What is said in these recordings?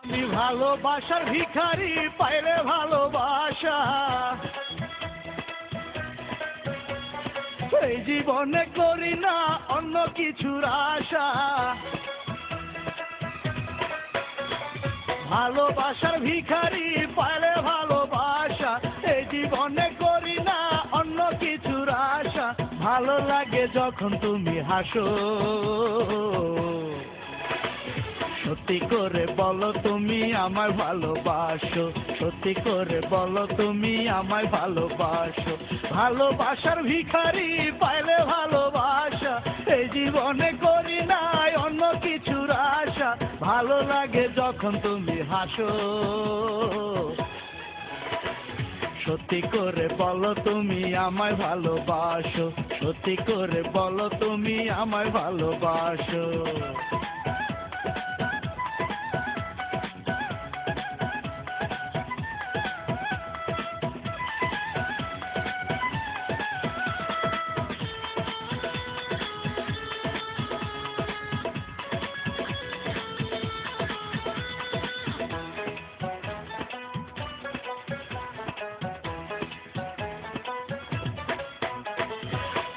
আমি ভালোবাসার ভিখারি, পাইলে ভালোবাসা এই জীবনে করি না অন্য কিছুর আশা। ভালোবাসার ভিখারি, পাইলে ভালোবাসা এই জীবনে করি না অন্য কিছুর আশা। ভালো লাগে যখন তুমি হাসো, সত্যি করে বলো তুমি আমায় ভালোবাসো, সত্যি করে বলো তুমি আমায় ভালোবাসো। ভালোবাসার ভিখারি, পাইলে ভালোবাসা এই জীবনে করি না অন্য কিছুর আশা। ভালো লাগে যখন তুমি হাসো, সত্যি করে বলো তুমি আমায় ভালোবাসো, সত্যি করে বলো তুমি আমায় ভালোবাসো।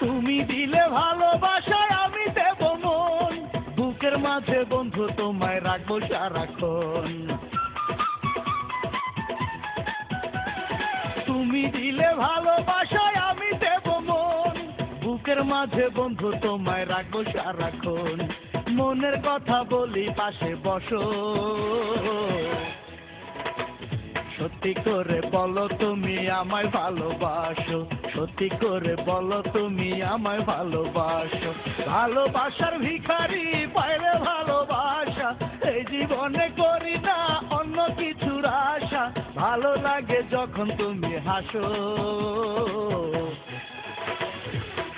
তুমি দিলে ভালোবাসায় আমি দেব মন, বুকের মাঝে বন্ধু তোমায় রাখবো সারাক্ষণ। তুমি দিলে ভালোবাসায় আমি দেব মন, বুকের মাঝে বন্ধু তোমায় রাখবো সারাক্ষণ। মনের কথা বলি পাশে বসো, সত্যি করে বলো তুমি আমায় ভালোবাসো, সত্যি করে বলো তুমি আমায় ভালোবাসো। ভালোবাসার ভিখারি, পাইলে ভালোবাসা এই জীবনে করি না অন্য কিছুর আশা। ভালো লাগে যখন তুমি হাসো,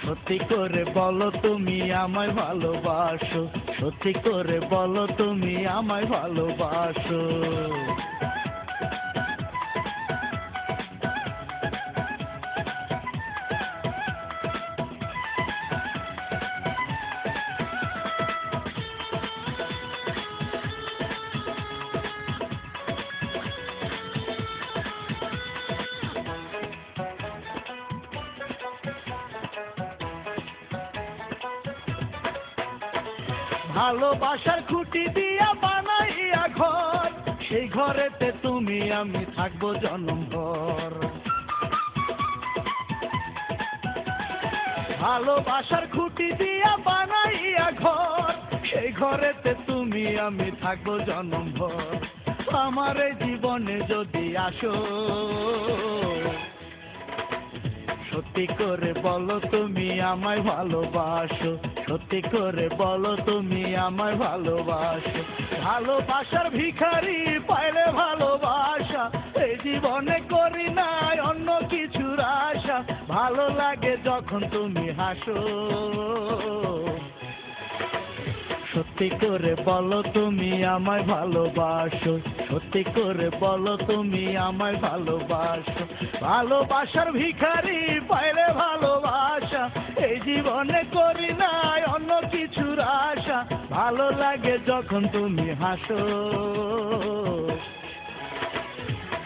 সত্যি করে বলো তুমি আমায় ভালোবাসো, সত্যি করে বলো তুমি আমায় ভালোবাসো। ভালোবাসার খুঁটি দিয়া বানাইয়া ঘর, সেই ঘরেতে তুমি আমি থাকবো জন্মভর। ভালোবাসার খুঁটি দিয়া বানাইয়া ঘর, সেই ঘরেতে তুমি আমি থাকবো জন্মভর। আমার এই জীবনে যদি আসো, সত্যি করে বলো তুমি আমায় ভালোবাসো, সত্যি করে বলো তুমি আমায় ভালোবাসো। ভালোবাসার ভিখারি, পাইলে ভালোবাসা এই জীবনে করি না অন্য কিছুর আশা। ভালো লাগে যখন তুমি হাসো, সত্যি করে বলো তুমি আমায় ভালোবাসো, সত্যি করে বলো তুমি আমায় ভালোবাসো। ভালোবাসার ভিখারি, পাইলে ভালোবাসা এই জীবনে করি না অন্য কিছুর আশা। ভালো লাগে যখন তুমি হাসো,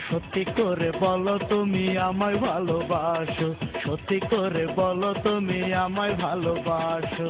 সত্যি করে বলো তুমি আমায় ভালোবাসো, সত্যি করে বলো তুমি আমায় ভালোবাসো।